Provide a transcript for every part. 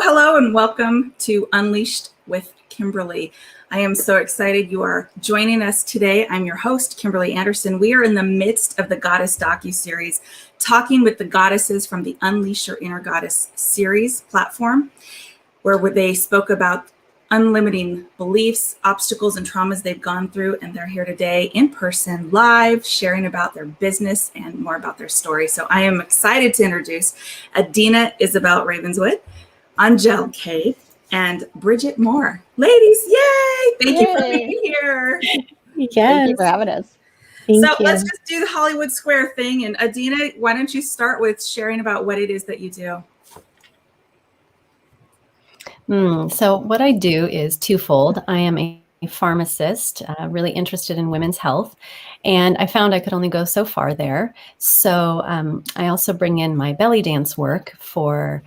Hello, and welcome to Unleashed with Kimberly. I am so excited you are joining us today. I'm your host, Kimberly Anderson. We are in the midst of the Goddess docu-series, talking with the goddesses from the Unleash Your Inner Goddess series platform, where they spoke about unlimiting beliefs, obstacles, and traumas they've gone through. And they're here today in person, live, sharing about their business and more about their story. So I am excited to introduce Adina Isabel Ravenswood, Angel Cade, and Bridget Moore. Ladies, yay! Thank you for being here. Yes. Thank you for having us. Let's just do the Hollywood Square thing. And Adina, why don't you start with sharing about what it is that you do? So what I do is twofold. I am a pharmacist, really interested in women's health, and I found I could only go so far there. So I also bring in my belly dance work for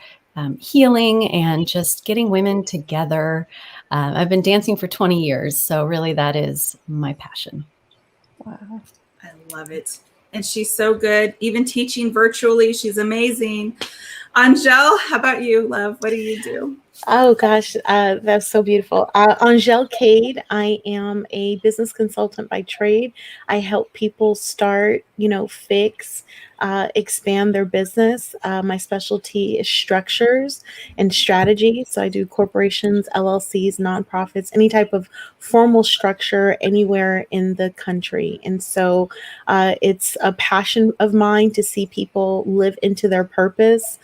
healing and just getting women together. I've been dancing for 20 years, so really that is my passion. Wow. I love it. And she's so good, even teaching virtually. She's amazing. Angel, how about you, love? What do you do? Oh gosh, that's so beautiful. Angel Cade, I am a business consultant by trade. I help people start, fix, expand their business. My specialty is structures and strategy. So I do corporations, LLCs, nonprofits, any type of formal structure anywhere in the country. And so it's a passion of mine to see people live into their purpose,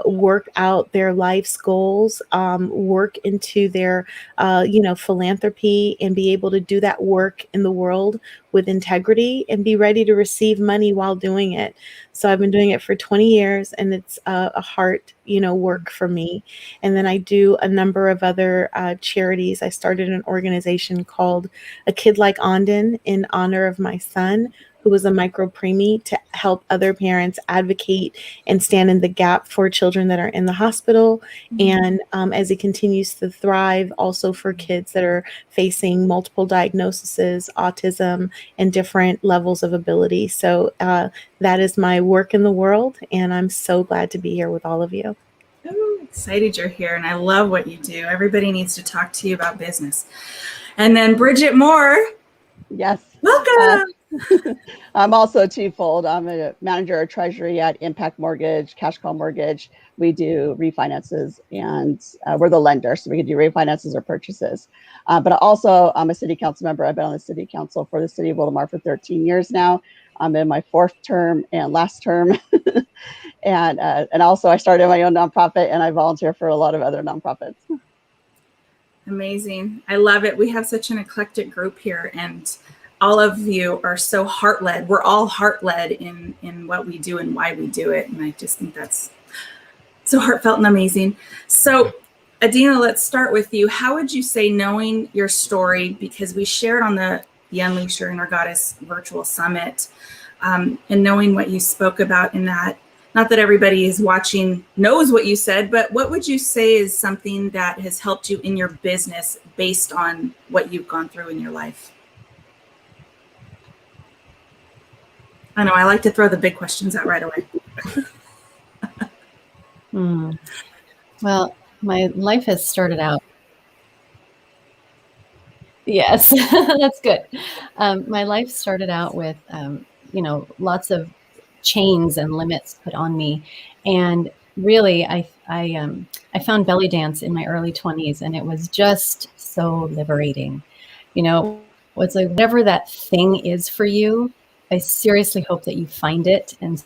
work out their life's goals, work into their, philanthropy, and be able to do that work in the world with integrity and be ready to receive money while doing it. So I've been doing it for 20 years, and it's a heart, work for me. And then I do a number of other charities. I started an organization called A Kid Like Andon in honor of my son, who was a micro preemie, to help other parents advocate and stand in the gap for children that are in the hospital. And as he continues to thrive, also for kids that are facing multiple diagnoses, autism, and different levels of ability. So that is my work in the world, and I'm so glad to be here with all of you. Oh, excited you're here, and I love what you do. Everybody needs to talk to you about business. And then Bridget Moore. Yes. Welcome. I'm also twofold. I'm a manager of treasury at Impact Mortgage, Cash Call Mortgage. We do refinances, and we're the lender, so we can do refinances or purchases. But also, I'm a city council member. I've been on the city council for the city of Wildomar for 13 years now. I'm in my 4th term and last term. and also I started my own nonprofit, and I volunteer for a lot of other nonprofits. Amazing. I love it. We have such an eclectic group here, and all of you are so heart-led. We're all heart-led in what we do and why we do it. And I just think that's so heartfelt and amazing. So Adina, let's start with you. How would you say, knowing your story, because we shared on the Unleash Your Inner Goddess virtual summit, and knowing what you spoke about in that, not that everybody is watching knows what you said, but what would you say is something that has helped you in your business based on what you've gone through in your life? I know I like to throw the big questions out right away. Well, my life has started out. Yes, that's good. My life started out with, lots of chains and limits put on me. And really, I found belly dance in my early 20s, and it was just so liberating. It's like, whatever that thing is for you, I seriously hope that you find it and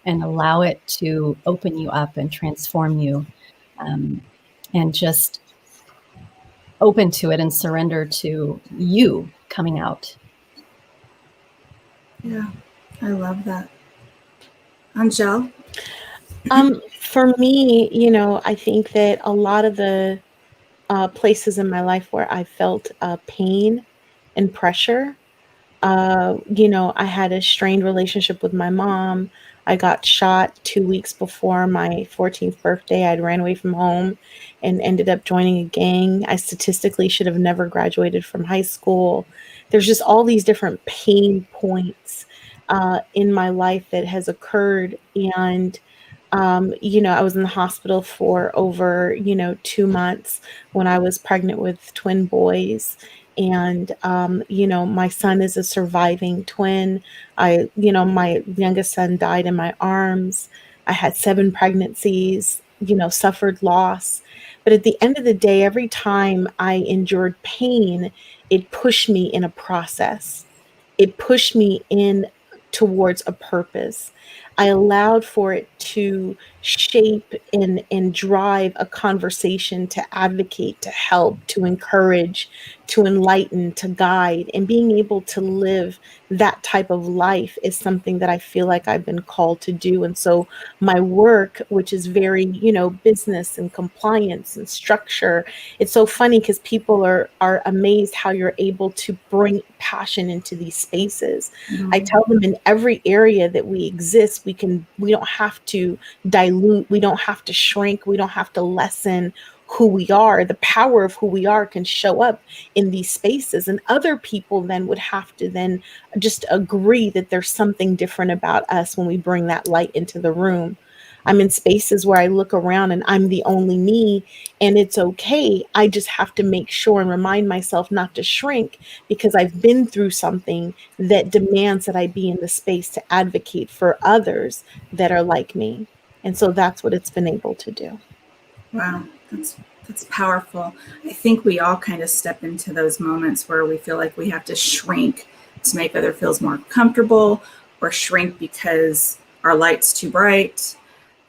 allow it to open you up and transform you, and just open to it and surrender to you coming out. Yeah, I love that. Angel? For me, I think that a lot of the places in my life where I felt pain and pressure, I had a strained relationship with my mom. I got shot 2 weeks before my 14th birthday. I'd ran away from home and ended up joining a gang. I statistically should have never graduated from high school. There's just all these different pain points in my life that has occurred. And I was in the hospital for over, 2 months when I was pregnant with twin boys. And, my son is a surviving twin. My youngest son died in my arms. I had 7 pregnancies, suffered loss. But at the end of the day, every time I endured pain, it pushed me in a process. It pushed me in towards a purpose. I allowed for it to shape and drive a conversation, to advocate, to help, to encourage, to enlighten, to guide. And being able to live that type of life is something that I feel like I've been called to do. And so my work, which is very, business and compliance and structure, it's so funny because people are amazed how you're able to bring passion into these spaces. Mm-hmm. I tell them in every area that we exist, we don't have to dilute, we don't have to shrink, we don't have to lessen who we are. The power of who we are can show up in these spaces, and other people then would have to then just agree that there's something different about us when we bring that light into the room. I'm in spaces where I look around and I'm the only me, and it's okay. I just have to make sure and remind myself not to shrink, because I've been through something that demands that I be in the space to advocate for others that are like me. And so that's what it's been able to do. Wow, that's powerful. I think we all kind of step into those moments where we feel like we have to shrink to make other feels more comfortable, or shrink because our light's too bright.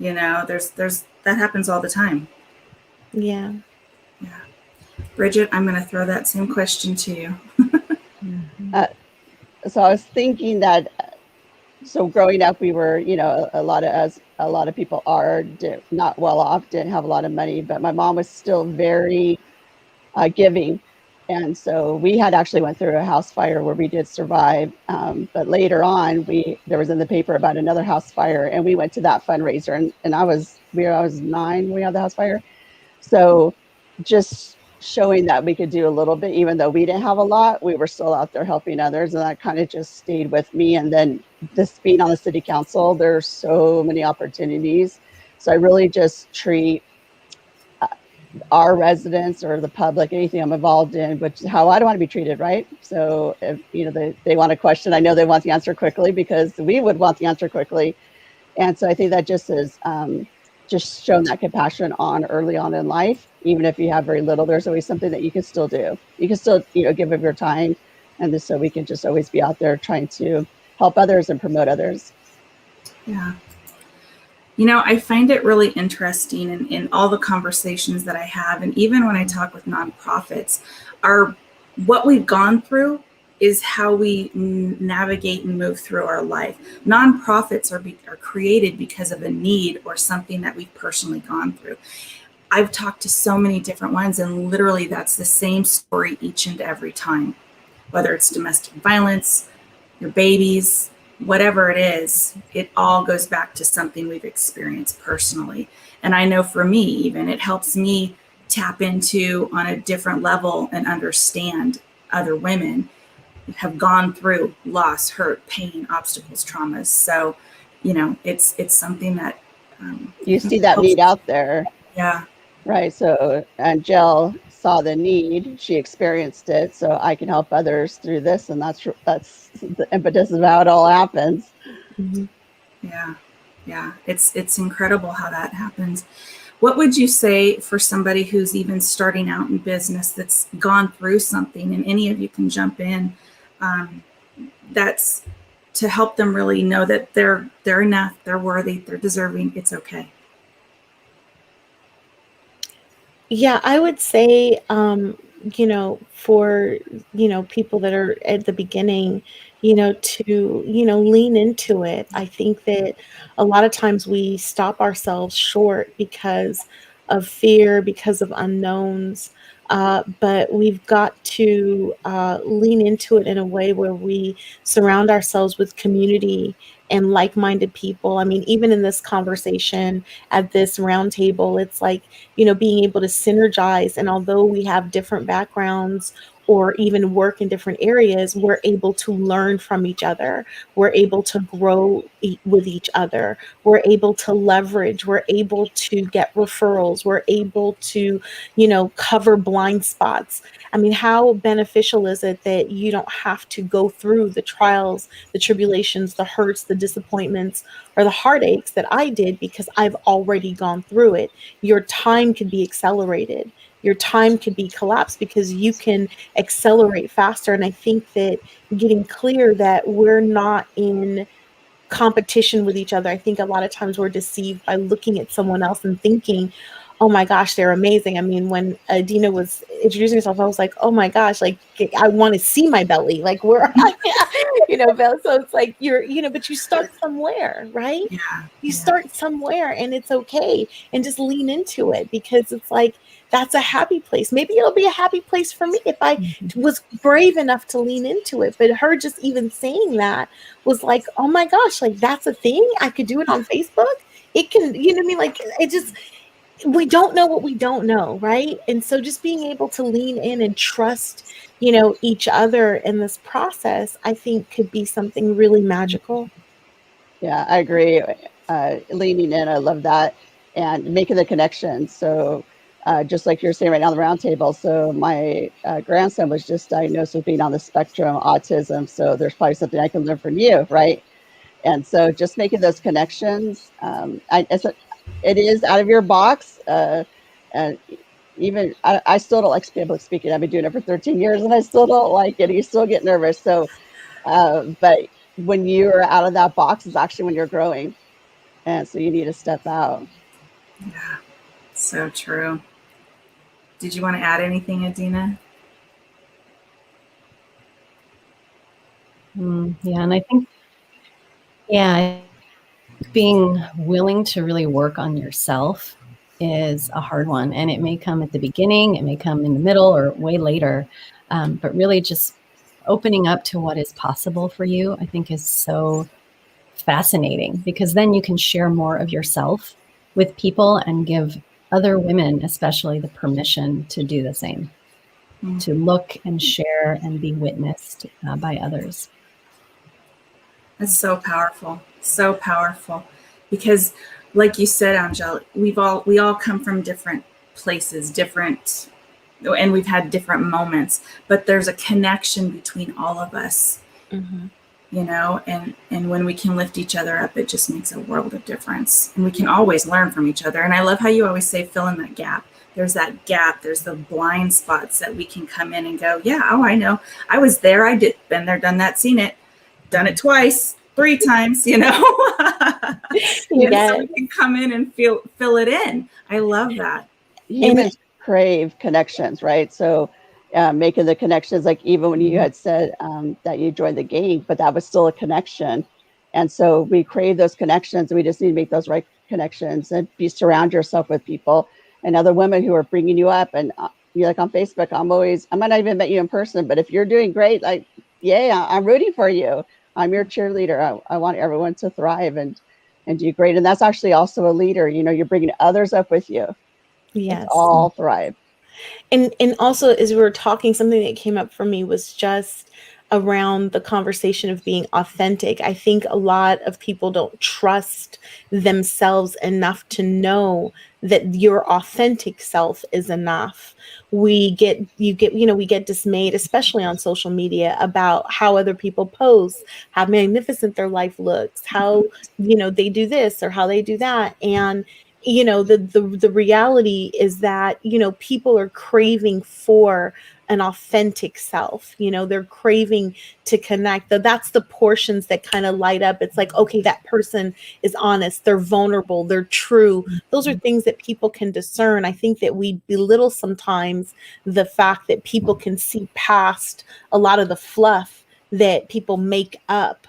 There's that happens all the time. Yeah. Yeah. Bridget, I'm going to throw that same question to you. So I was thinking that, so growing up, we were, a lot of people are not well off, didn't have a lot of money, but my mom was still very giving. And so we had actually went through a house fire where we did survive. But later on, there was in the paper about another house fire, and we went to that fundraiser, and I was 9 when we had the house fire. So just showing that we could do a little bit, even though we didn't have a lot, we were still out there helping others. And that kind of just stayed with me. And then this being on the city council, there's so many opportunities. So I really just treat our residents or the public, anything I'm involved in, which is how I don't want to be treated, right? So if they want a question, I know they want the answer quickly because we would want the answer quickly. And so I think that just is just showing that compassion on early on in life. Even if you have very little, there's always something that you can still do. You can still give of your time, and this, so we can just always be out there trying to help others and promote others. Yeah. I find it really interesting in all the conversations that I have, and even when I talk with nonprofits, what we've gone through is how we navigate and move through our life. Nonprofits are created because of a need or something that we've personally gone through. I've talked to so many different ones, and literally that's the same story each and every time, whether it's domestic violence, your babies, whatever it is, it all goes back to something we've experienced personally. And I know for me, even, it helps me tap into on a different level and understand other women who have gone through loss, hurt, pain, obstacles, traumas. So, it's something that you see that need out there. Yeah. Right. So Angel saw the need, she experienced it, so I can help others through this, and that's the impetus of how it all happens. Mm-hmm. Yeah. It's incredible how that happens. What would you say for somebody who's even starting out in business that's gone through something, and any of you can jump in, that's to help them really know that they're enough, they're worthy, they're deserving, it's okay? Yeah, I would say, for, people that are at the beginning, to, lean into it. I think that a lot of times we stop ourselves short because of fear, because of unknowns. But we've got to lean into it in a way where we surround ourselves with community and like-minded people. I mean, even in this conversation at this round table, it's like, being able to synergize. And although we have different backgrounds or even work in different areas, we're able to learn from each other. We're able to grow with each other. We're able to leverage. We're able to get referrals. We're able to, cover blind spots. I mean, how beneficial is it that you don't have to go through the trials, the tribulations, the hurts, the disappointments, or the heartaches that I did because I've already gone through it? Your time could be accelerated. Your time could be collapsed because you can accelerate faster. And I think that getting clear that we're not in competition with each other. I think a lot of times we're deceived by looking at someone else and thinking, oh my gosh, they're amazing. I mean, when Dina was introducing herself, I was like, oh my gosh, like I want to see my belly. Like where, Belle. So it's like but you start somewhere, right? Yeah. You start somewhere, and it's okay. And just lean into it, because it's like, that's a happy place. Maybe it'll be a happy place for me if I was brave enough to lean into it. But her just even saying that was like, oh my gosh, like that's a thing. I could do it on Facebook. It can, you know what I mean? Like it just, we don't know what we don't know, right? And so just being able to lean in and trust, each other in this process, I think could be something really magical. Yeah, I agree. Leaning in, I love that, and making the connection. So just like you're saying right now on the roundtable, so my grandson was just diagnosed with being on the spectrum, autism. So there's probably something I can learn from you, right? And so just making those connections, it is out of your box. And even I still don't like public speaking. I've been doing it for 13 years and I still don't like it. You still get nervous. So, but when you're out of that box is actually when you're growing. And so you need to step out. Yeah, so true. Did you want to add anything, Adina? Yeah, and I think, being willing to really work on yourself is a hard one. And it may come at the beginning, it may come in the middle or way later. But really just opening up to what is possible for you, I think, is so fascinating, because then you can share more of yourself with people and give other women, especially, the permission to do the same, to look and share and be witnessed by others. That's so powerful. So powerful. Because like you said, Angel, we all come from different places, and we've had different moments, but there's a connection between all of us, you know, and when we can lift each other up, it just makes a world of difference. And we can always learn from each other. And I love how you always say, fill in that gap. There's that gap. There's the blind spots that we can come in and go, yeah, oh, I know. I was there. I did. Been there, done that, seen it, done it twice, 3 times, you know. So we can come in and fill it in. I love that. Humans crave connections, right? So making the connections, like even when you had said that you joined the gang, but that was still a connection. And so we crave those connections, and we just need to make those right connections and surround yourself with people and other women who are bringing you up. And you're like on Facebook, I might not even met you in person, but if you're doing great, like, yeah, I'm rooting for you. I'm your cheerleader. I want everyone to thrive and do great. And that's actually also a leader. You know, you're bringing others up with you. Yes. Let's all thrive. And also, as we were talking, something that came up for me was just around the conversation of being authentic. I think a lot of people don't trust themselves enough to know that your authentic self is enough. We get dismayed, especially on social media, about how other people pose, how magnificent their life looks, how, they do this or how they do that. And the reality is that, people are craving for an authentic self. They're craving to connect. That's the portions that kind of light up. It's like, okay, that person is honest, they're vulnerable, they're true. Those are things that people can discern. I think that we belittle sometimes the fact that people can see past a lot of the fluff that people make up,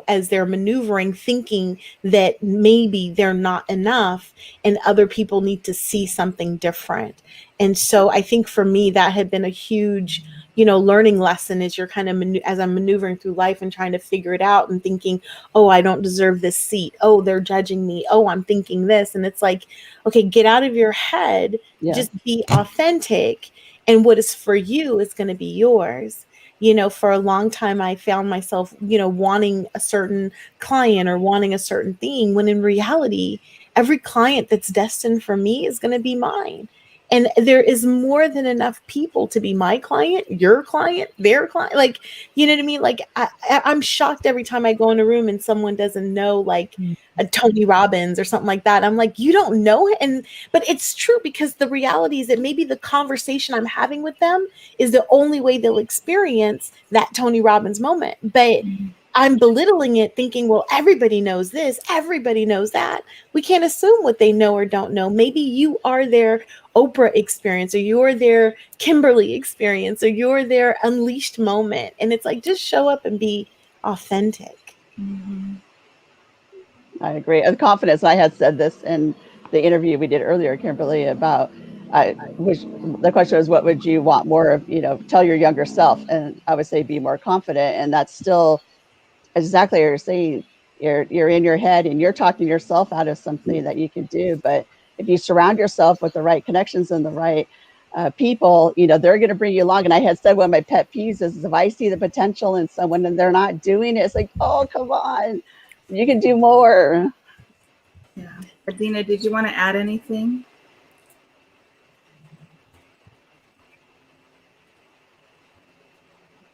as they're maneuvering, thinking that maybe they're not enough and other people need to see something different. And so I think for me, that had been a huge, learning lesson as you're kind of, as I'm maneuvering through life and trying to figure it out and thinking, oh, I don't deserve this seat. Oh, they're judging me. Oh, I'm thinking this. And it's like, okay, get out of your head, just be authentic. And what is for you is going to be yours. For a long time, I found myself, wanting a certain client or wanting a certain thing, when in reality, every client that's destined for me is going to be mine. And there is more than enough people to be my client, your client, their client. Like, you know what I mean? Like, I'm shocked every time I go in a room and someone doesn't know, like, a Tony Robbins or something like that. I'm like, you don't know? But it's true, because the reality is that maybe the conversation I'm having with them is the only way they'll experience that Tony Robbins moment. But I'm belittling it, thinking, well, everybody knows this, everybody knows that. We can't assume what they know or don't know. Maybe you are their Oprah experience, or you're their Kimberly experience, or you're their unleashed moment. And it's like, just show up and be authentic. I agree. And confidence. I had said this in the interview we did earlier, Kimberly, about the question was, what would you want more of, tell your younger self? And I would say, be more confident. And that's still exactly what you're saying. You're in your head and you're talking yourself out of something that you can do. But if you surround yourself with the right connections and the right people, they're going to bring you along. And I had said, one of my pet peeves is if I see the potential in someone and they're not doing it, it's like, oh, come on, you can do more. Yeah. Adina, did you want to add anything?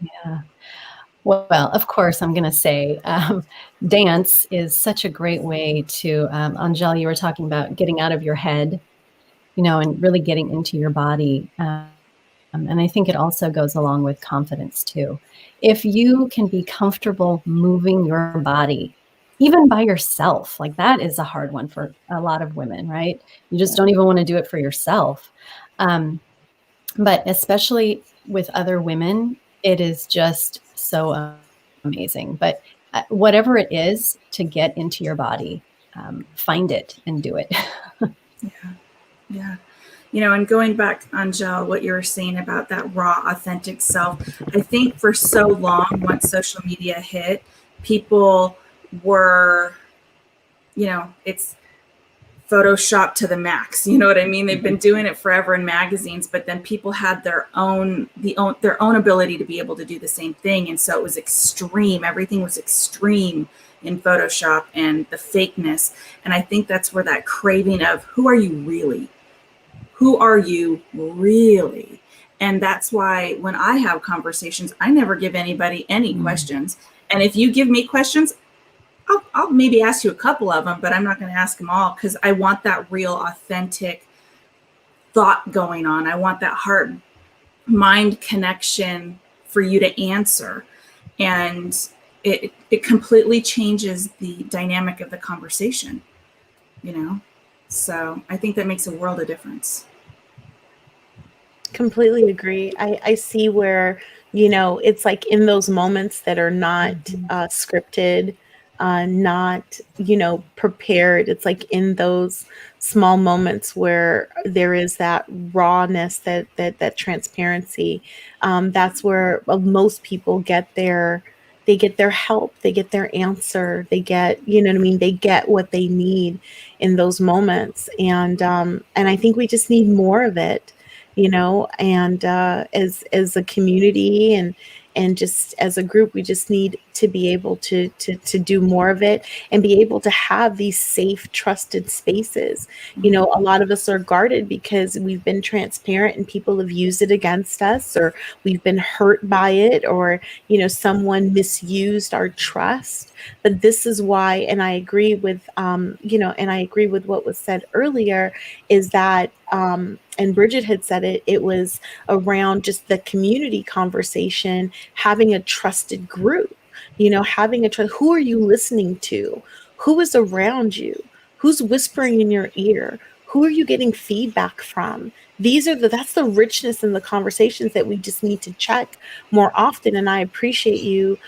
Yeah. Well, of course, I'm going to say dance is such a great way to, Angel, you were talking about getting out of your head, and really getting into your body. And I think it also goes along with confidence too. If you can be comfortable moving your body, even by yourself, like that is a hard one for a lot of women, right? You just don't even want to do it for yourself. But especially with other women, it is just so amazing. But whatever it is to get into your body, find it and do it. Yeah. And going back, Angel, what you were saying about that raw, authentic self, I think for so long, once social media hit, people were, it's Photoshop to the max. You know what I mean? They've been doing it forever in magazines, but then people had their own ability to be able to do the same thing. And so it was extreme. Everything was extreme in Photoshop and the fakeness. And I think that's where that craving of who are you really? who are you really? And that's why when I have conversations, I never give anybody any questions. And if you give me questions, I'll maybe ask you a couple of them, but I'm not going to ask them all, because I want that real authentic thought going on. I want that heart mind connection for you to answer. And it completely changes the dynamic of the conversation, you know? So I think that makes a world of difference. Completely agree. I see where, it's like in those moments that are not scripted, not, prepared. It's like in those small moments where there is that rawness, that transparency. That's where most people they get their help, they get their answer, they get, you know what I mean? They get what they need in those moments. And I think we just need more of it, and as a community and just as a group, we just need to be able to do more of it and be able to have these safe, trusted spaces. A lot of us are guarded because we've been transparent and people have used it against us, or we've been hurt by it, or someone misused our trust. But this is why, and I agree with and I agree with what was said earlier, is that and Bridget had said it was around just the community conversation, having a trusted group, having who are you listening to? Who is around you? Who's whispering in your ear? Who are you getting feedback from? That's the richness in the conversations that we just need to check more often. And I appreciate you,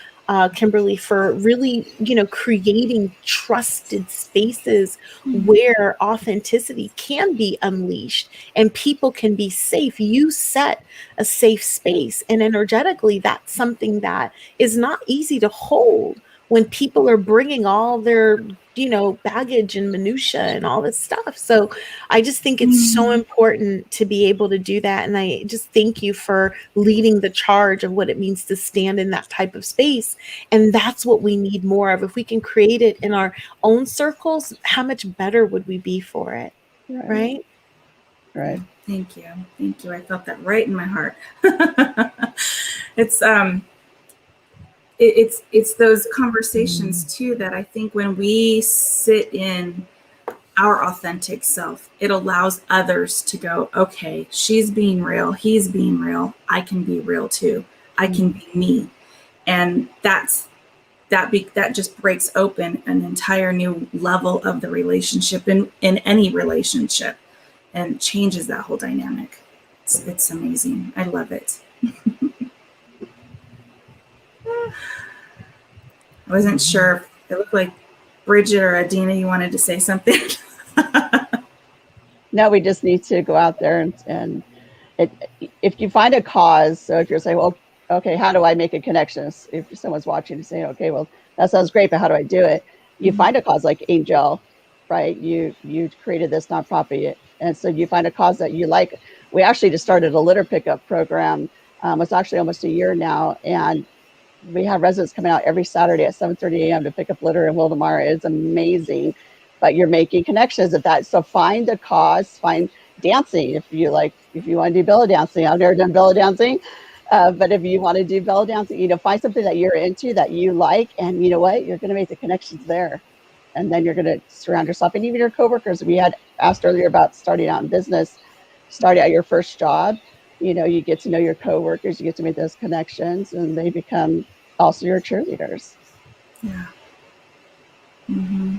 Kimberly, for really, creating trusted spaces where authenticity can be unleashed and people can be safe. You set a safe space, and energetically, that's something that is not easy to hold when people are bringing all their baggage and minutia and all this stuff. So I just think it's so important to be able to do that. And I just thank you for leading the charge of what it means to stand in that type of space. And that's what we need more of. If we can create it in our own circles, how much better would we be for it? Right? Right. Thank you. Thank you. I felt that right in my heart. It's those conversations too that I think when we sit in our authentic self, it allows others to go, okay, she's being real, he's being real, I can be real too. I can be me. And that just breaks open an entire new level of the relationship in any relationship, and changes that whole dynamic. It's amazing. I love it. I wasn't sure if it looked like Bridget or Adina, you wanted to say something. No, we just need to go out there and if you find a cause, so if you're saying, well, okay, how do I make a connection? If someone's watching and saying, okay, well, that sounds great, but how do I do it? You find a cause like Angel, right? You created this nonprofit, and so you find a cause that you like. We actually just started a litter pickup program. It's actually almost a year now, and we have residents coming out every Saturday at 7:30 a.m. to pick up litter in Wildemar. It's amazing, but you're making connections at that. So find a cause, find dancing. If you want to do belly dancing, I've never done belly dancing, but if you want to do belly dancing, find something that you're into, that you like, and you know what, you're going to make the connections there. And then you're going to surround yourself, and even your coworkers. We had asked earlier about starting out in business, starting out your first job. You get to know your coworkers, you get to make those connections, and they become also your cheerleaders. Yeah. Mm-hmm.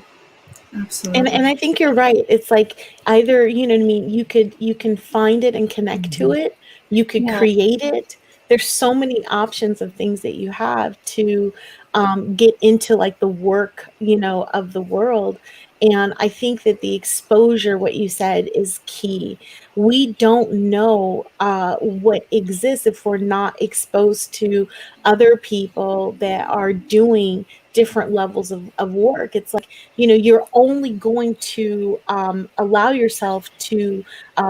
Absolutely. And I think you're right. It's like either, what I mean, you can find it and connect to it. You could create it. There's so many options of things that you have to get into, like the work, of the world. And I think that the exposure, what you said, is key. We don't know what exists if we're not exposed to other people that are doing different levels of work. It's like, you're only going to allow yourself to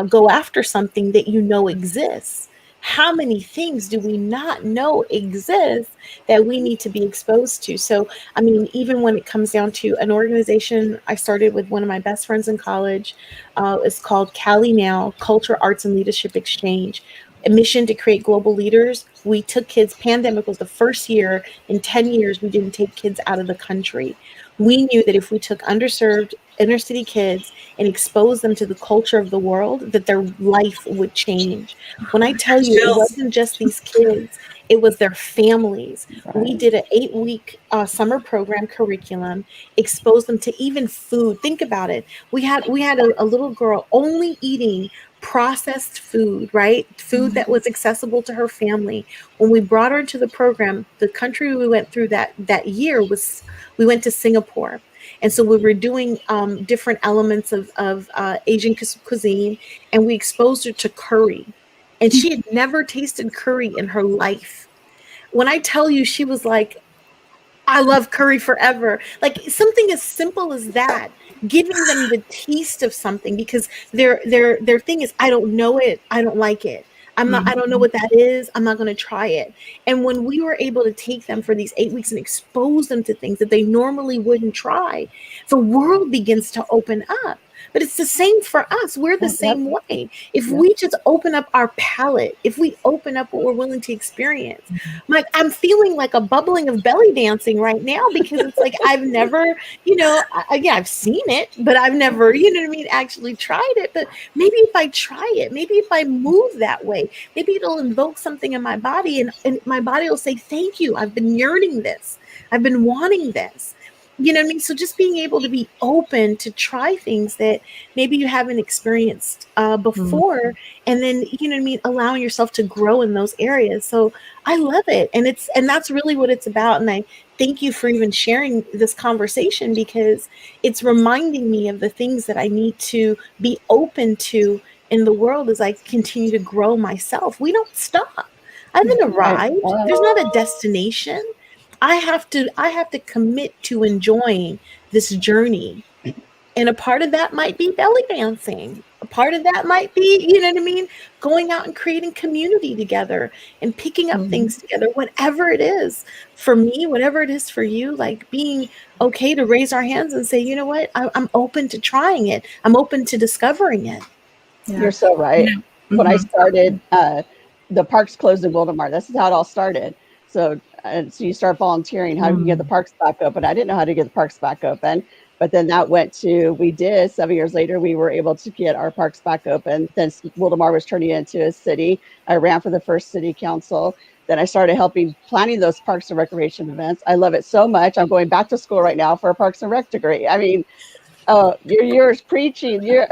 go after something that exists. how many things do we not know exist that we need to be exposed to? So, I mean, even when it comes down to an organization, I started with one of my best friends in college. It's called Cali Now, Culture, Arts, and Leadership Exchange. A mission to create global leaders. We took kids, pandemic was the first year in 10 years we didn't take kids out of the country. We knew that if we took underserved inner city kids and exposed them to the culture of the world, that their life would change. When I tell you, it Chills. wasn't just these kids, it was their families. We Right. did an 8-week summer program curriculum, exposed them to even food. Think about it. We had a little girl only eating processed food, right? Food that was accessible to her family. When we brought her into the program, the country we went through that year was, we went to Singapore. And so we were doing different elements of Asian cuisine, and we exposed her to curry. And she had never tasted curry in her life. When I tell you, she was like, I love curry forever. Like something as simple as that, giving them the taste of something, because their thing is, I don't know it, I don't like it. I don't know what that is. I'm not going to try it. And when we were able to take them for these 8 weeks and expose them to things that they normally wouldn't try, the world begins to open up. But it's the same for us. We're the Yep. same way. If Yep. we just open up our palate, if we open up what we're willing to experience, like I'm feeling like a bubbling of belly dancing right now, because it's like I've never, yeah, I've seen it, but I've never, actually tried it. But maybe if I try it, maybe if I move that way, maybe it'll invoke something in my body, and my body will say, thank you. I've been yearning this. I've been wanting this. You know what I mean? So just being able to be open to try things that maybe you haven't experienced before, and then, you know what I mean, allowing yourself to grow in those areas. So I love it. And that's really what it's about. And I thank you for even sharing this conversation, because it's reminding me of the things that I need to be open to in the world as I continue to grow myself. We don't stop. I haven't Right. arrived. There's not a destination. I have to commit to enjoying this journey. And a part of that might be belly dancing. A part of that might be, you know what I mean, going out and creating community together and picking up things together, whatever it is. For me, whatever it is for you, like being okay to raise our hands and say, you know what, I'm open to trying it. I'm open to discovering it. Yeah. You're so right. When I mhm. started, the parks closed in Wildomar. This is how it all started. So you start volunteering. How do you get the parks back open? I didn't know how to get the parks back open. But then that went to, we did 7 years later, we were able to get our parks back open. Then Wildomar was turning into a city. I ran for the first city council. Then I started helping planning those parks and recreation events. I love it so much. I'm going back to school right now for a parks and rec degree. I mean, oh, you're preaching. You're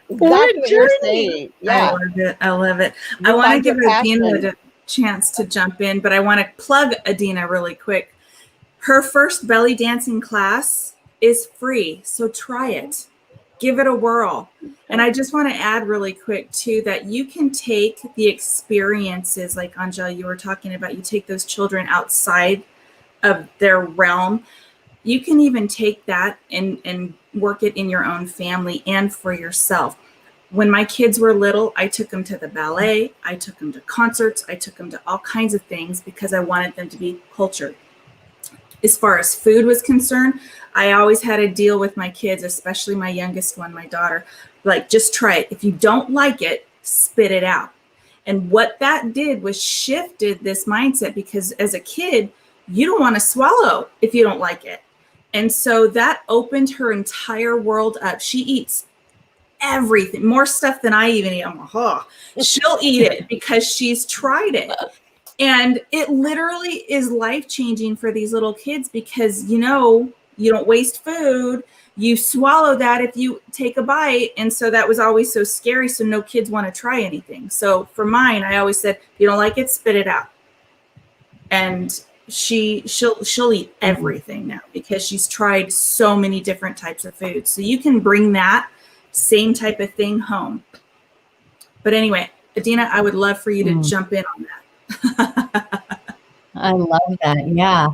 What exactly a what you're journey. saying. I Yeah, love it. I love it. I you want to find give your Adina passion. a chance to jump in, but I want to plug Adina really quick. Her first belly dancing class is free, so try it. Give it a whirl. And I just want to add really quick too that you can take the experiences like Angela, you were talking about, you take those children outside of their realm. You can even take that and work it in your own family and for yourself. When my kids were little, I took them to the ballet, I took them to concerts, I took them to all kinds of things because I wanted them to be cultured. As far as food was concerned, I always had a deal with my kids, especially my youngest one, my daughter, like, just try it. If you don't like it, spit it out. And what that did was shifted this mindset, because as a kid, you don't want to swallow if you don't like it. And so that opened her entire world up. She eats everything, more stuff than I even eat. I'm like, oh, she'll eat it because she's tried it. And it literally is life-changing for these little kids, because, you don't waste food. You swallow that if you take a bite. And so that was always so scary. So no kids want to try anything. So for mine, I always said, if you don't like it, spit it out. And she'll eat everything now because she's tried so many different types of food. So you can bring that same type of thing home. But anyway, Adina, I would love for you to jump in on that. I love that. Yeah.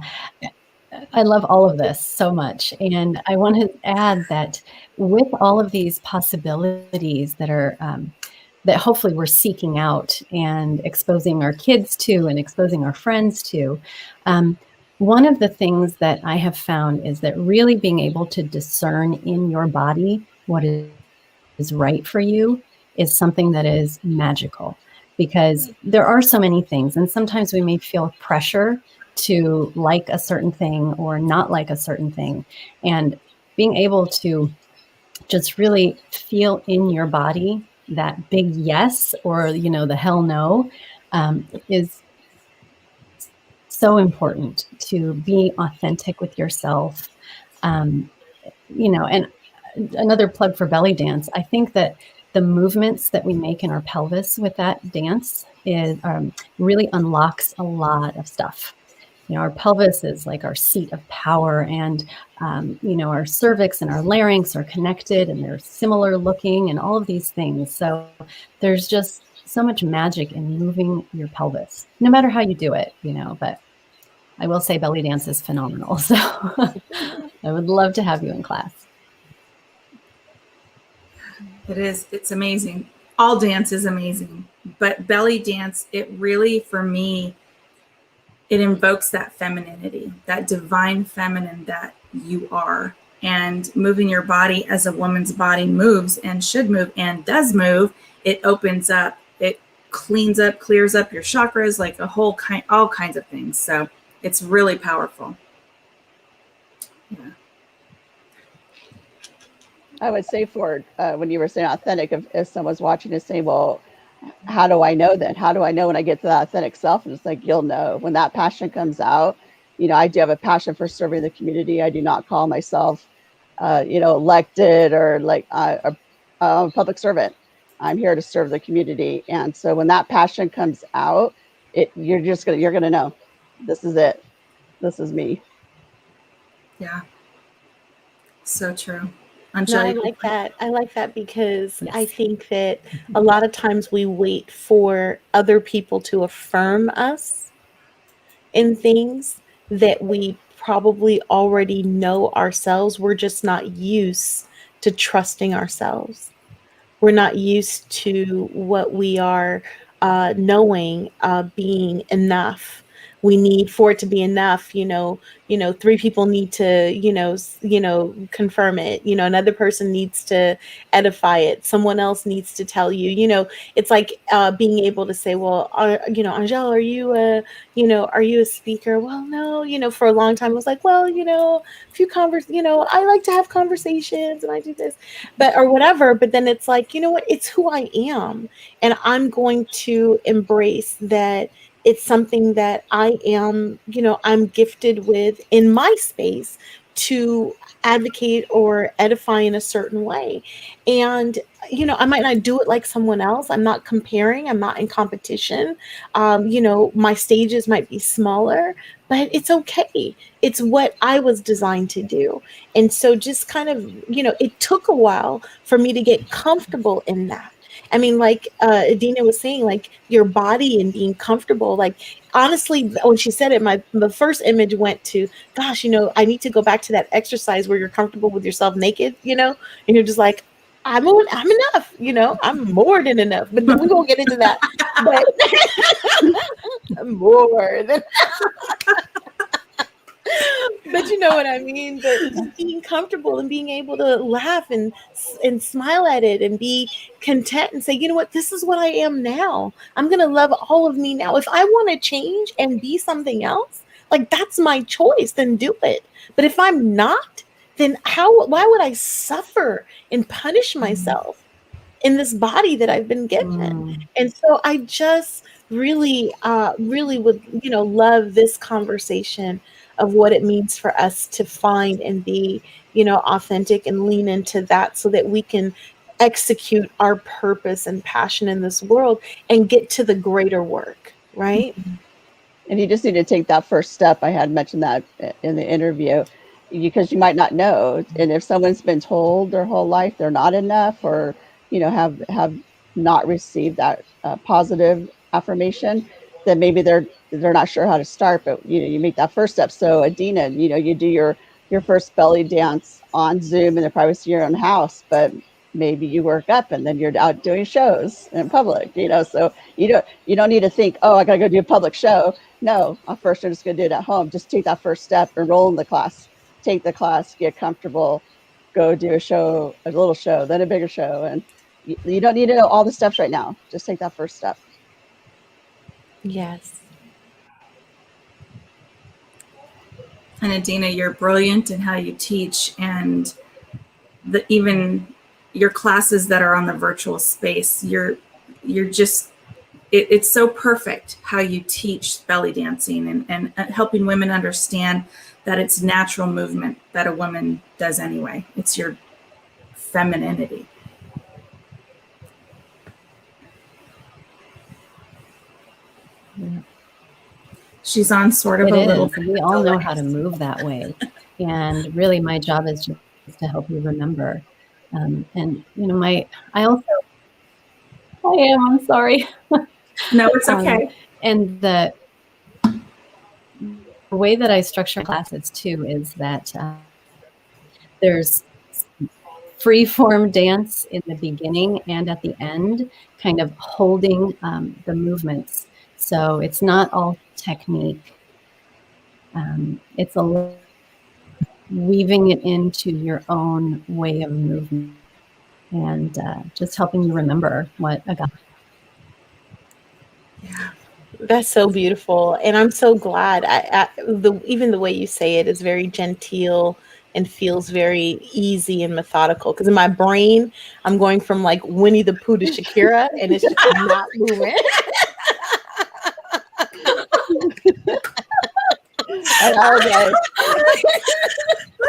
I love all of this so much. And I want to add that with all of these possibilities that are that hopefully we're seeking out and exposing our kids to and exposing our friends to. One of the things that I have found is that really being able to discern in your body what is right for you is something that is magical, because there are so many things, and sometimes we may feel pressure to like a certain thing or not like a certain thing. And being able to just really feel in your body that big yes or, the hell no, is so important to be authentic with yourself. And another plug for belly dance, I think that the movements that we make in our pelvis with that dance is really unlocks a lot of stuff. Our pelvis is like our seat of power, and our cervix and our larynx are connected, and they're similar looking, and all of these things. So there's just so much magic in moving your pelvis, no matter how you do it, but I will say belly dance is phenomenal. So I would love to have you in class. It is. It's amazing. All dance is amazing, but belly dance, it really, for me, it invokes that femininity, that divine feminine that you are. And moving your body as a woman's body moves and should move and does move, it opens up, it cleans up, clears up your chakras, like all kinds of things. So it's really powerful. Yeah. I would say for when you were saying authentic, if someone's watching and saying, well, how do I know then? How do I know when I get to that authentic self? And it's like, you'll know when that passion comes out. I do have a passion for serving the community. I do not call myself, elected or like a public servant. I'm here to serve the community. And so when that passion comes out, you're going to know, this is it. This is me. Yeah. So true. No, I like that. I like that because yes. I think that a lot of times we wait for other people to affirm us in things that we probably already know ourselves. We're just not used to trusting ourselves. We're not used to what we are knowing being enough. We need for it to be enough, 3 people need to, confirm it, another person needs to edify it. Someone else needs to tell you, it's like being able to say, well, Angel, are you a speaker? Well, no, for a long time I was like, well, a few I like to have conversations and I do this, or whatever. But then it's like, you know what, it's who I am. And I'm going to embrace that. It's something that I am, I'm gifted with in my space to advocate or edify in a certain way. And, I might not do it like someone else. I'm not comparing. I'm not in competition. My stages might be smaller, but it's okay. It's what I was designed to do. And so just kind of, it took a while for me to get comfortable in that. I mean, like Adina was saying, like your body and being comfortable. Like, honestly, when she said it, the first image went to, gosh, I need to go back to that exercise where you're comfortable with yourself naked, and you're just like, I'm enough, I'm more than enough. But then we won't get into that. But more than. But you know what I mean? But just being comfortable and being able to laugh and smile at it and be content and say, you know what, this is what I am now. I'm going to love all of me now. If I want to change and be something else, like that's my choice, then do it. But if I'm not, then why would I suffer and punish myself in this body that I've been given? And so I just really would, love this conversation of what it means for us to find and be, authentic and lean into that so that we can execute our purpose and passion in this world and get to the greater work, right? And you just need to take that first step. I had mentioned that in the interview, because you might not know. And if someone's been told their whole life they're not enough, or, have not received that positive affirmation, then maybe they're not sure how to start. But you make that first step. So Adina, you do your first belly dance on Zoom in the privacy of your own house, but maybe you work up and then you're out doing shows in public, so you don't need to think, oh, I gotta go do a public show. No, first I'm just gonna do it at home. Just take that first step, enroll in the class, take the class, get comfortable, go do a little show, then a bigger show. And you don't need to know all the steps right now. Just take that first step. Yes. And Adina, you're brilliant in how you teach, and even your classes that are on the virtual space, you're just, it's so perfect how you teach belly dancing and helping women understand that it's natural movement that a woman does anyway. It's your femininity. Yeah. She's on sort of It a is. little. We all know how to move that way. And really my job is just to help you remember. And I'm sorry. No, it's okay. And the way that I structure classes too is that there's free form dance in the beginning and at the end, kind of holding the movements. So it's not all technique. It's weaving it into your own way of movement and just helping you remember what a god. Yeah. That's so beautiful, and I'm so glad. Even the way you say it is very genteel and feels very easy and methodical. Because in my brain, I'm going from like Winnie the Pooh to Shakira, and it's just not moving.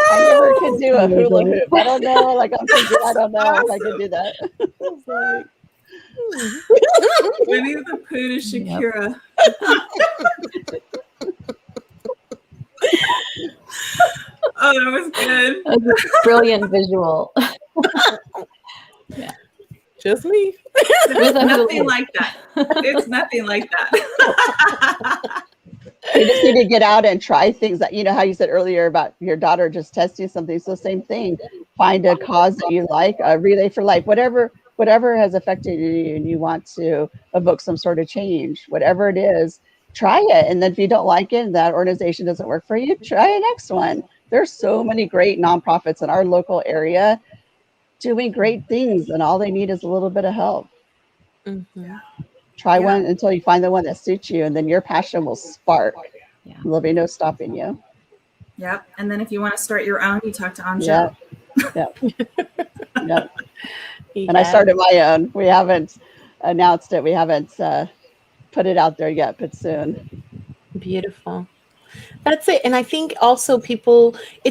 I never could do a hula hoop. I don't know. Like I'm thinking, I don't know if I could do that. Winnie the Pooh to Shakira. Oh, that was good. That was a brilliant visual. Yeah. Just me. Nothing like that. It's nothing like that. You just need to get out and try things that, how you said earlier about your daughter just testing something. So same thing, find a cause that you like, a relay for life, whatever has affected you and you want to evoke some sort of change, whatever it is, try it. And then if you don't like it and that organization doesn't work for you, try a next one. There's so many great nonprofits in our local area doing great things, and all they need is a little bit of help. Mm-hmm. Try one until you find the one that suits you, and then your passion will spark. Yeah. There'll be no stopping you. Yep. And then if you want to start your own, you talk to Angel. Yep. And I started my own. We haven't announced it. We haven't put it out there yet, but soon. Beautiful. That's it. And I think also philanthropy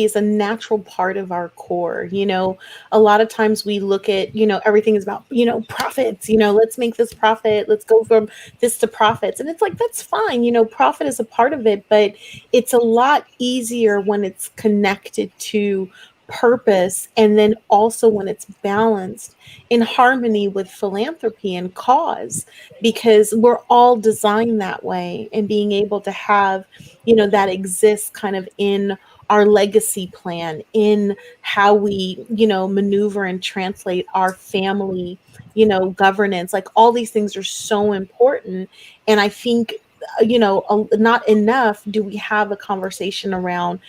is a natural part of our core. A lot of times we look at, everything is about, profits, let's make this profit. Let's go from this to profits. And it's like, that's fine. Profit is a part of it, but it's a lot easier when it's connected to purpose, and then also when it's balanced in harmony with philanthropy and cause, because we're all designed that way, and being able to have that exists kind of in our legacy plan, in how we maneuver and translate our family governance. Like all these things are so important. And I think not enough do we have a conversation around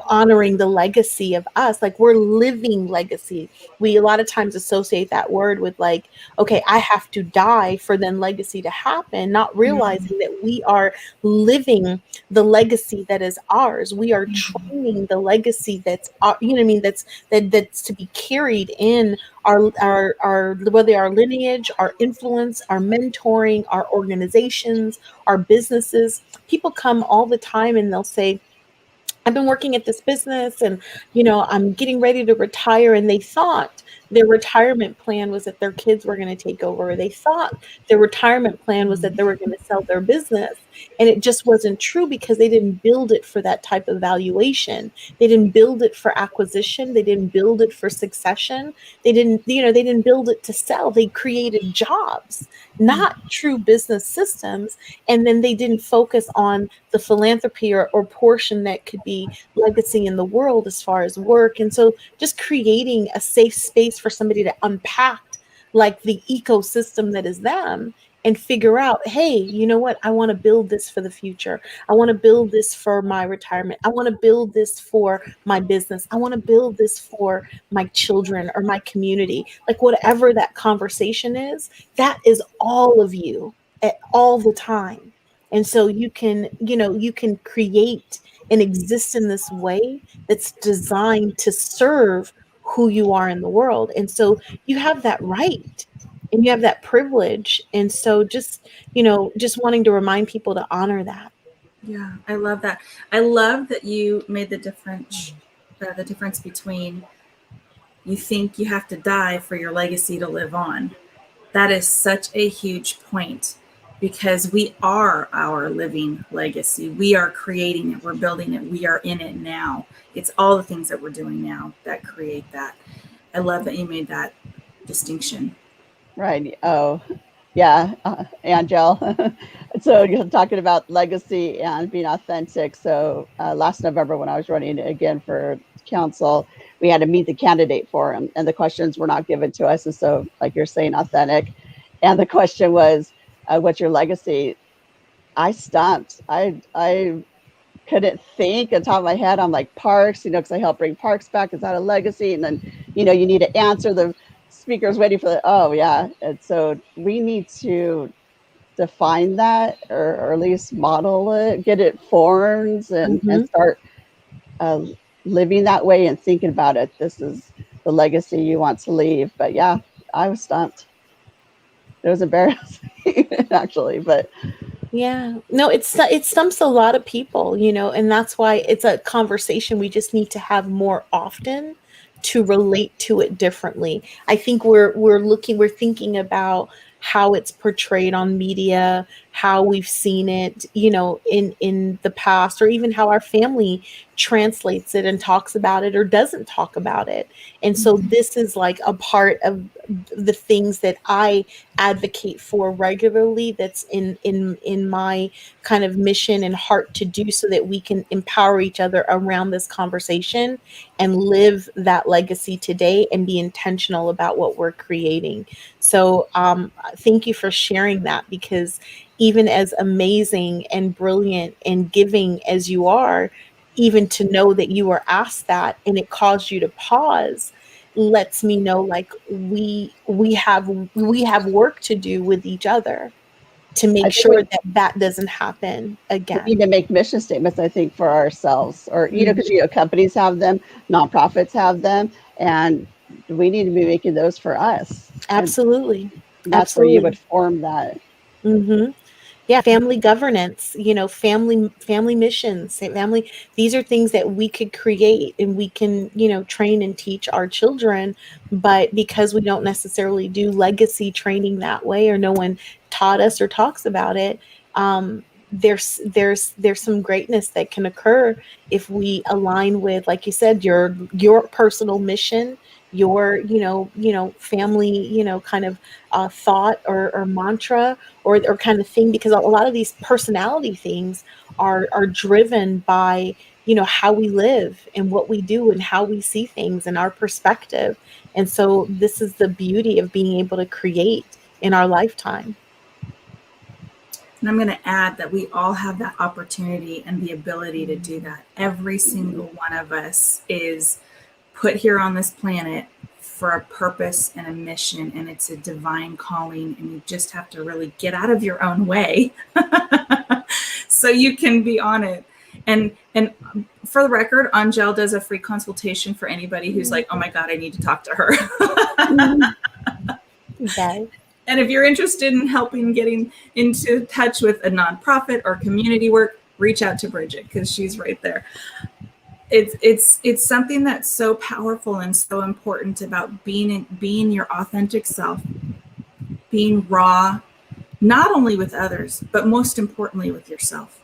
honoring the legacy of us. Like we're living legacy. We a lot of times associate that word with like, okay, I have to die for then legacy to happen, not realizing that we are living the legacy that is ours. We are training the legacy that's that's to be carried in our whether our lineage, our influence, our mentoring, our organizations, our businesses. People come all the time and they'll say, I've been working at this business and, I'm getting ready to retire. And they thought their retirement plan was that their kids were going to take over, or they thought their retirement plan was that they were going to sell their business. And it just wasn't true because they didn't build it for that type of valuation. They didn't build it for acquisition. They didn't build it for succession. They didn't, they didn't build it to sell. They created jobs, not true business systems. And then they didn't focus on the philanthropy or portion that could be legacy in the world as far as work. And so just creating a safe space for somebody to unpack like the ecosystem that is them and figure out, hey, you know what? I want to build this for the future. I want to build this for my retirement. I want to build this for my business. I want to build this for my children or my community. Like whatever that conversation is, that is all of you at all the time. And so you can create and exist in this way that's designed to serve who you are in the world. And so you have that right and you have that privilege. And so just wanting to remind people to honor that. Yeah, I love that. I love that you made the difference between you think you have to die for your legacy to live on. That is such a huge point because we are our living legacy. We are creating it. We're building it. We are in it now. It's all the things that we're doing now that create that. I love that you made that distinction. Right. Oh, yeah, Angel. So you're talking about legacy and being authentic. So last November, when I was running again for council, we had to meet the candidate forum, and the questions were not given to us. And so, like you're saying, authentic. And the question was, "What's your legacy?" I stumped. I couldn't think on top of my head. I'm like, parks, because I helped bring parks back. Is that a legacy? And then, you need to answer. The speaker's waiting for oh yeah. And so we need to define that or at least model it, get it formed and start living that way and thinking about it. This is the legacy you want to leave. But yeah, I was stumped. It was embarrassing actually, but yeah, no, it stumps a lot of people, and that's why it's a conversation we just need to have more often to relate to it differently. I think we're thinking about how it's portrayed on media, how we've seen it, in the past, or even how our family translates it and talks about it or doesn't talk about it. And so this is like a part of the things that I advocate for regularly, that's in my kind of mission and heart to do, so that we can empower each other around this conversation and live that legacy today and be intentional about what we're creating. So thank you for sharing that, because even as amazing and brilliant and giving as you are, even to know that you were asked that and it caused you to pause lets me know, like, we have work to do with each other to make sure that doesn't happen again. We need to make mission statements, I think, for ourselves, or because companies have them, nonprofits have them, and we need to be making those for us. Absolutely. And that's where you would form that. Yeah, family governance, family missions, these are things that we could create and we can, train and teach our children. But because we don't necessarily do legacy training that way, or no one taught us or talks about it, there's some greatness that can occur if we align with, like you said, your personal mission, your family kind of thought or mantra or kind of thing, because a lot of these personality things are driven by how we live and what we do and how we see things and our perspective. And so this is the beauty of being able to create in our lifetime. And I'm going to add that we all have that opportunity and the ability to do that. Every single one of us is put here on this planet for a purpose and a mission, and it's a divine calling, and you just have to really get out of your own way so you can be on it. And for the record, Angel does a free consultation for anybody who's like, oh my God, I need to talk to her. Okay. And if you're interested in helping getting into touch with a nonprofit or community work, reach out to Bridget, because she's right there. it's something that's so powerful and so important about being your authentic self, being raw, not only with others, but most importantly with yourself.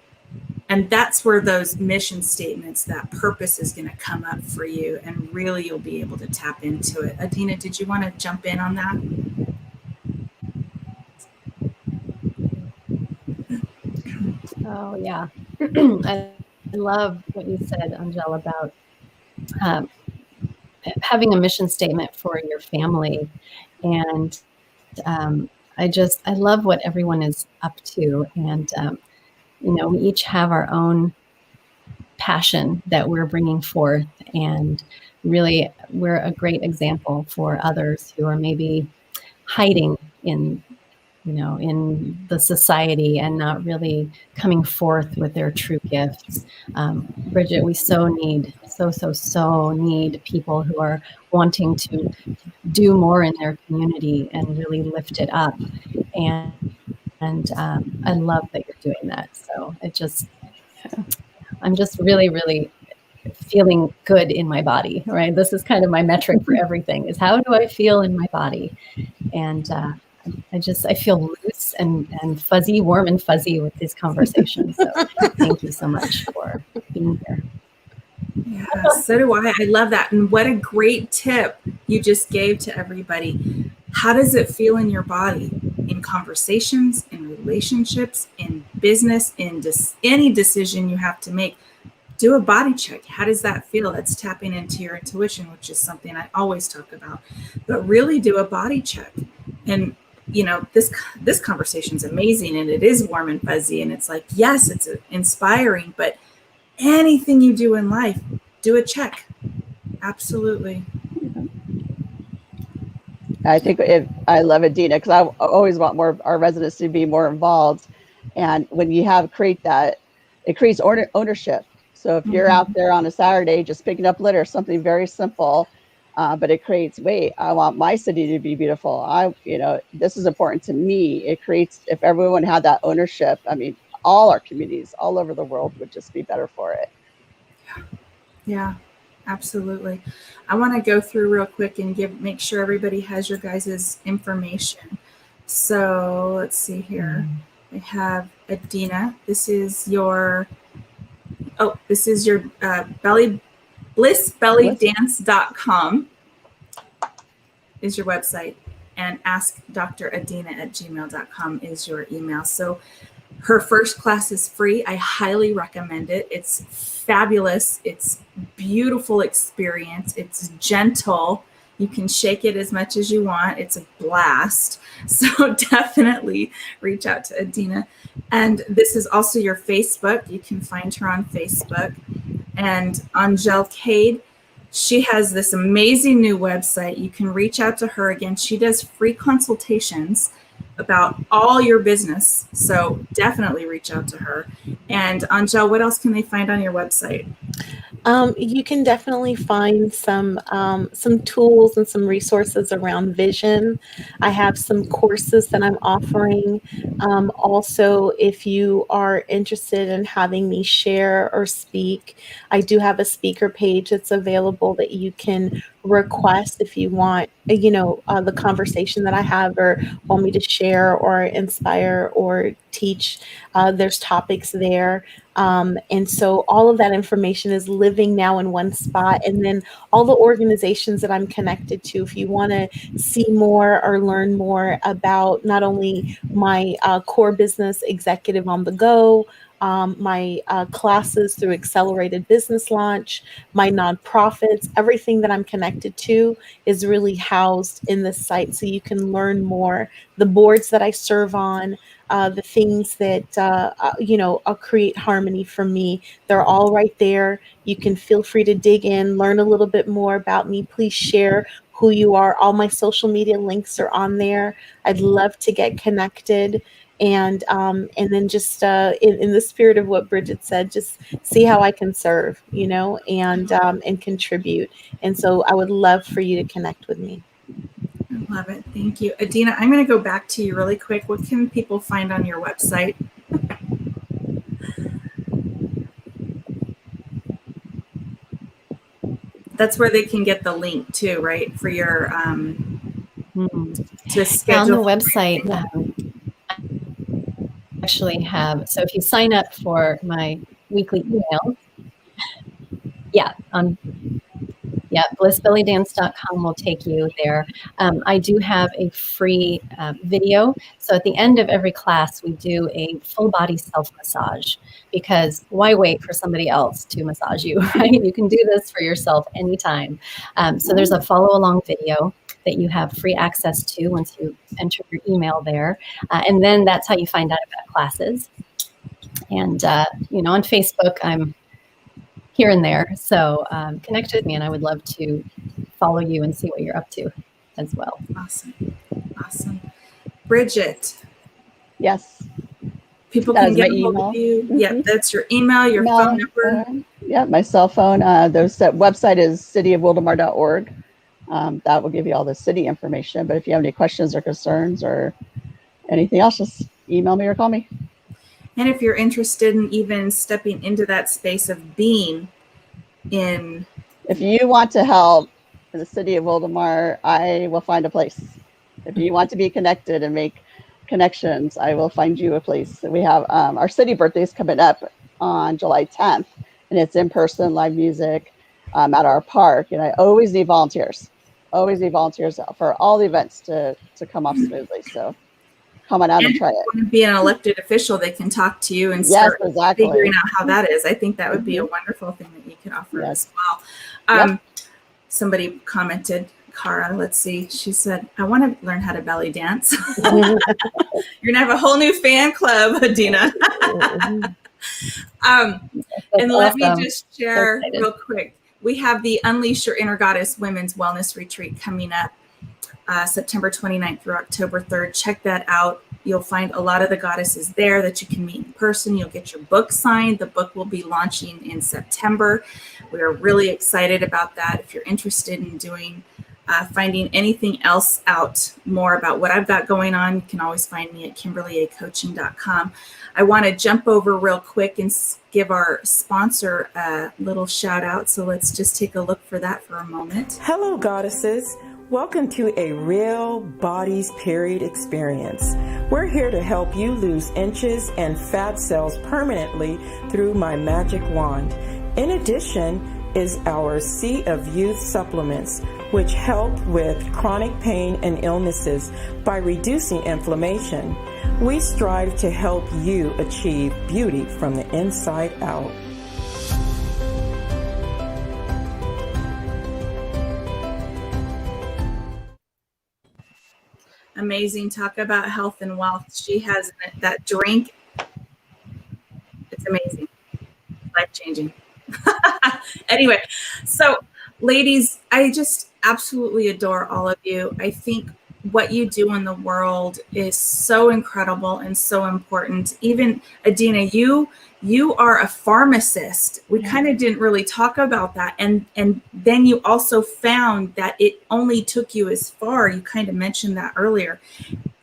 And that's where those mission statements, that purpose is going to come up for you, and really you'll be able to tap into it. Adina, did you want to jump in on that? Oh, yeah. I love what you said, Angela, about um, having a mission statement for your family. And I love what everyone is up to. And, we each have our own passion that we're bringing forth. And really, we're a great example for others who are maybe hiding in the society and not really coming forth with their true gifts. Bridget, we so need people who are wanting to do more in their community and really lift it up. And I love that you're doing that. So I'm just really, really feeling good in my body, right? This is kind of my metric for everything, is how do I feel in my body? And I feel loose and fuzzy, warm and fuzzy with these conversations. So thank you so much for being here. Yeah, so do I. I love that. And what a great tip you just gave to everybody. How does it feel in your body, in conversations, in relationships, in business, in any decision you have to make? Do a body check. How does that feel? That's tapping into your intuition, which is something I always talk about. But really do a body check. And this conversation is amazing, and it is warm and fuzzy, and it's like, yes, it's inspiring, but anything you do in life, do a check. Absolutely. I think I love it, Dina, because I always want more of our residents to be more involved. And when you create that, it creates ownership. So if you're out there on a Saturday just picking up litter, something very simple, but it creates, wait, I want my city to be beautiful. This is important to me. It creates, if everyone had that ownership, I mean, all our communities all over the world would just be better for it. Yeah, absolutely. I want to go through real quick and make sure everybody has your guys' information. So let's see here. I have Adina. This is your blissbellydance.com is your website, and askdradina@gmail.com is your email. So her first class is free. I highly recommend it. It's fabulous. It's beautiful experience. It's gentle. You can shake it as much as you want. It's a blast. So definitely reach out to Adina. And this is also your Facebook. You can find her on Facebook. And Angel Cade, she has this amazing new website. You can reach out to her. Again, she does free consultations about all your business. So definitely reach out to her. And Angel, what else can they find on your website? You can definitely find some tools and some resources around vision. I have some courses that I'm offering. Also, if you are interested in having me share or speak, I do have a speaker page that's available that you can request if you want, the conversation that I have or want me to share or inspire or teach. There's topics there. And so all of that information is living now in one spot. And then all the organizations that I'm connected to, if you want to see more or learn more about not only my core business executive on the go, my classes through Accelerated Business Launch, my nonprofits, everything that I'm connected to is really housed in this site. So you can learn more. The boards that I serve on, the things that, create harmony for me, they're all right there. You can feel free to dig in, learn a little bit more about me. Please share who you are. All my social media links are on there. I'd love to get connected. And then just in the spirit of what Bridget said, just see how I can serve, and contribute. And so I would love for you to connect with me. I love it. Thank you. Adina, I'm going to go back to you really quick. What can people find on your website? that's where they can get the link too, right? For your to Yeah, schedule. on the website, actually have, so if you sign up for my weekly email, blissbellydance.com will take you there. I do have a free video. So at the end of every class, we do a full body self-massage, because why wait for somebody else to massage you, right? You can do this for yourself anytime. So there's a follow along video that you have free access to once you enter your email there. And then that's how you find out about classes. And, on Facebook, I'm here and there. So connect with me, and I would love to follow you and see what you're up to as well. Awesome. Bridget. Yes. People That can is get my a hold email. of you. Mm-hmm. Yeah, that's your email, your phone number. Yeah, my cell phone. That website is cityofwildemar.org. That will give you all the city information. But if you have any questions or concerns or anything else, just email me or call me. And if you're interested in even stepping into that space of being in. If you want to help in the city of Wildemar, I will find a place. If you want to be connected and make connections, I will find you a place. We have our city birthdays coming up on July 10th, and it's in person, live music at our park. And I always need volunteers. Always need volunteers for all the events to come off smoothly. So come on out and try it. If you want to be an elected official, they can talk to you and start figuring out how that is. I think that would be a wonderful thing that you could offer as well. Somebody commented, Cara, let's see. She said, I want to learn how to belly dance. You're going to have a whole new fan club, Adina. And let me just share real quick. We have the Unleash Your Inner Goddess Women's Wellness Retreat coming up September 29th through October 3rd. Check that out. You'll find a lot of the goddesses there that you can meet in person. You'll get your book signed. The book will be launching in September. We are really excited about that. If you're interested in finding anything else out more about what I've got going on, you can always find me at KimberlyACoaching.com. I want to jump over real quick and give our sponsor a little shout out. So let's just take a look for that for a moment. Hello, goddesses. Welcome to a real bodies period experience. We're here to help you lose inches and fat cells permanently through my magic wand. In addition is our Sea of Youth supplements, which help with chronic pain and illnesses by reducing inflammation. We strive to help you achieve beauty from the inside out. Amazing. Talk about health and wealth. She has that drink. It's amazing. Life-changing. Anyway, so ladies, I just absolutely adore all of you. I think what you do in the world is so incredible and so important. Even Adina, you are a pharmacist. We kind of didn't really talk about that. And then you also found that it only took you as far. You kind of mentioned that earlier.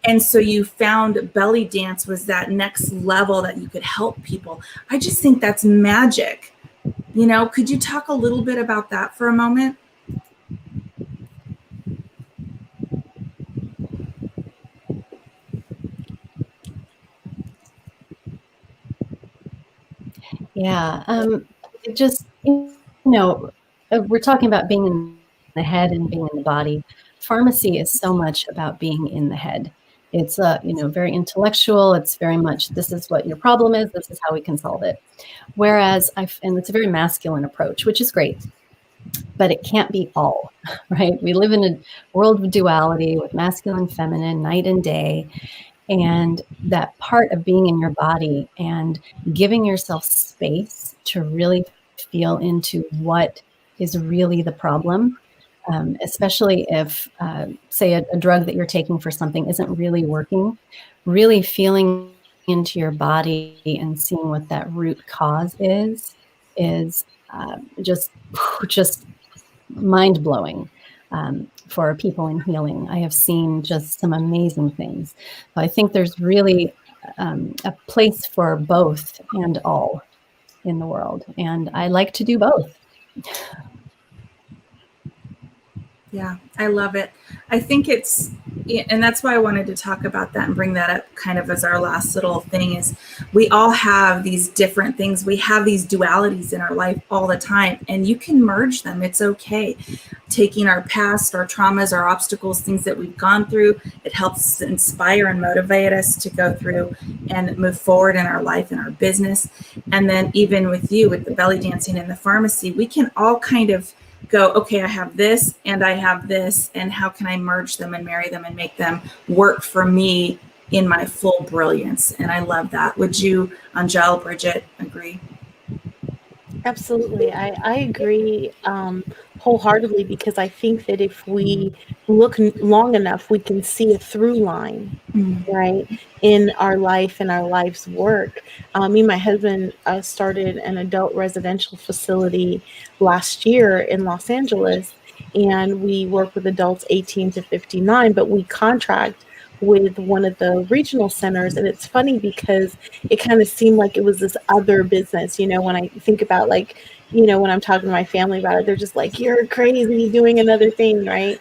And so you found belly dance was that next level that you could help people. I just think that's magic. Could you talk a little bit about that for a moment? Yeah, we're talking about being in the head and being in the body. Pharmacy is so much about being in the head. It's very intellectual. It's very much, this is what your problem is. This is how we can solve it. Whereas and it's a very masculine approach, which is great, but it can't be all, right? We live in a world of duality with masculine, feminine, night and day. And that part of being in your body and giving yourself space to really feel into what is really the problem, especially if, say, a drug that you're taking for something isn't really working, really feeling into your body and seeing what that root cause is just mind-blowing. For people in healing, I have seen just some amazing things. I think there's really a place for both and all in the world, and I like to do both. Yeah, I love it. I think and that's why I wanted to talk about that and bring that up kind of as our last little thing is we all have these different things. We have these dualities in our life all the time, and you can merge them. It's okay. Taking our past, our traumas, our obstacles, things that we've gone through, it helps inspire and motivate us to go through and move forward in our life and our business. And then even with you, with the belly dancing in the pharmacy, we can all kind of go, okay, I have this and I have this, and how can I merge them and marry them and make them work for me in my full brilliance? And I love that. Would you, Angel, Bridget, agree? Absolutely. I agree wholeheartedly, because I think that if we look long enough, we can see a through line, right, in our life and our life's work. Me and my husband started an adult residential facility last year in Los Angeles, and we work with adults 18 to 59, but we contract with one of the regional centers. And it's funny because it kind of seemed like it was this other business. When I think about, like, when I'm talking to my family about it, they're just like, you're crazy doing another thing, right?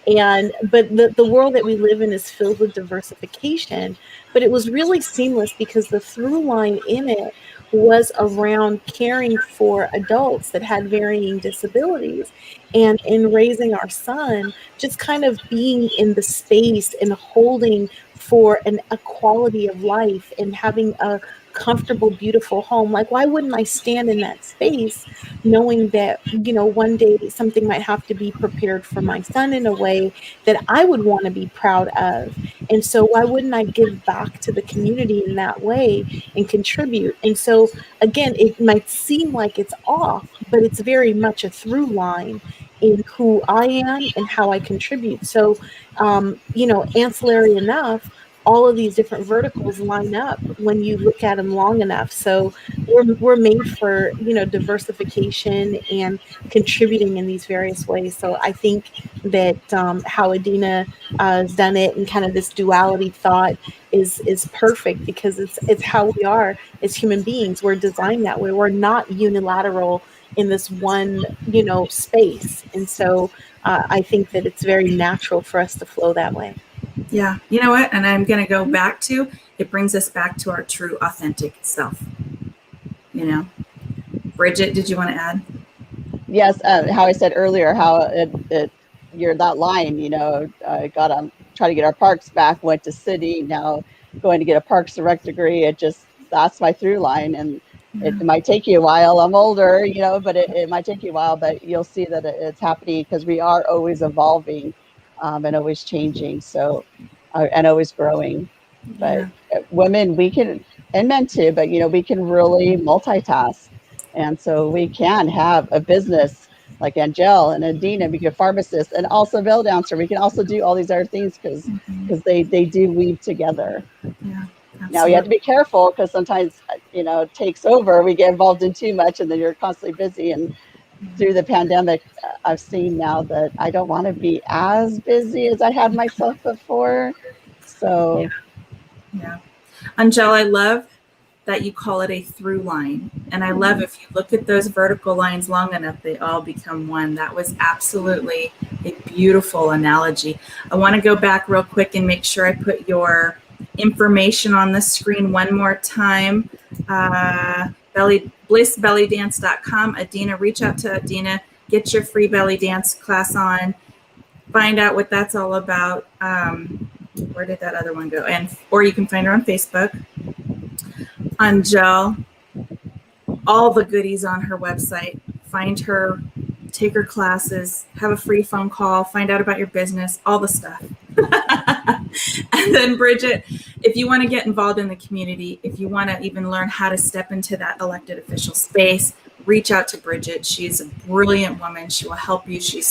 But the world that we live in is filled with diversification, but it was really seamless because the through line in it was around caring for adults that had varying disabilities. And in raising our son, just kind of being in the space and holding for a quality of life and having a comfortable, beautiful home. Like, why wouldn't I stand in that space knowing that, one day something might have to be prepared for my son in a way that I would want to be proud of? And so why wouldn't I give back to the community in that way and contribute? And so, again, it might seem like it's off, but it's very much a through line in who I am and how I contribute. So, ancillary enough, all of these different verticals line up when you look at them long enough. So we're made for, diversification and contributing in these various ways. So I think that how Adina has done it, and kind of this duality thought is perfect, because it's how we are as human beings. We're designed that way. We're not unilateral in this one, space. And so I think that it's very natural for us to flow that way. Yeah. You know what? And I'm going to go back to, it brings us back to our true, authentic self. Bridget, did you want to add? Yes, how I said earlier, how you're that line, got on try to get our parks back, went to city, now going to get a Parks and Rec degree. That's my through line, and it might take you a while. I'm older, but it might take you a while, but you'll see that it's happening, because we are always evolving and always changing, so and always growing. But women, we can, and men too, but we can really multitask. And so we can have a business like Angel and Adina, we can be a pharmacist and also a belly dancer. We can also do all these other things because they do weave together. Yeah, now you have to be careful, because sometimes it takes over. We get involved in too much, and then you're constantly busy. And through the pandemic, I've seen now that I don't want to be as busy as I had myself before. So yeah. Angel, I love that you call it a through line. And I love, if you look at those vertical lines long enough, they all become one. That was absolutely a beautiful analogy. I want to go back real quick and make sure I put your information on the screen one more time. blissbellydance.com. Adina, reach out to Adina, get your free belly dance class on, find out what that's all about. Where did that other one go? Or you can find her on Facebook. Angel, all the goodies on her website. Find her, take her classes, have a free phone call, find out about your business, all the stuff. And then Bridget, if you want to get involved in the community, if you want to even learn how to step into that elected official space, reach out to Bridget. She's a brilliant woman. She will help you. She's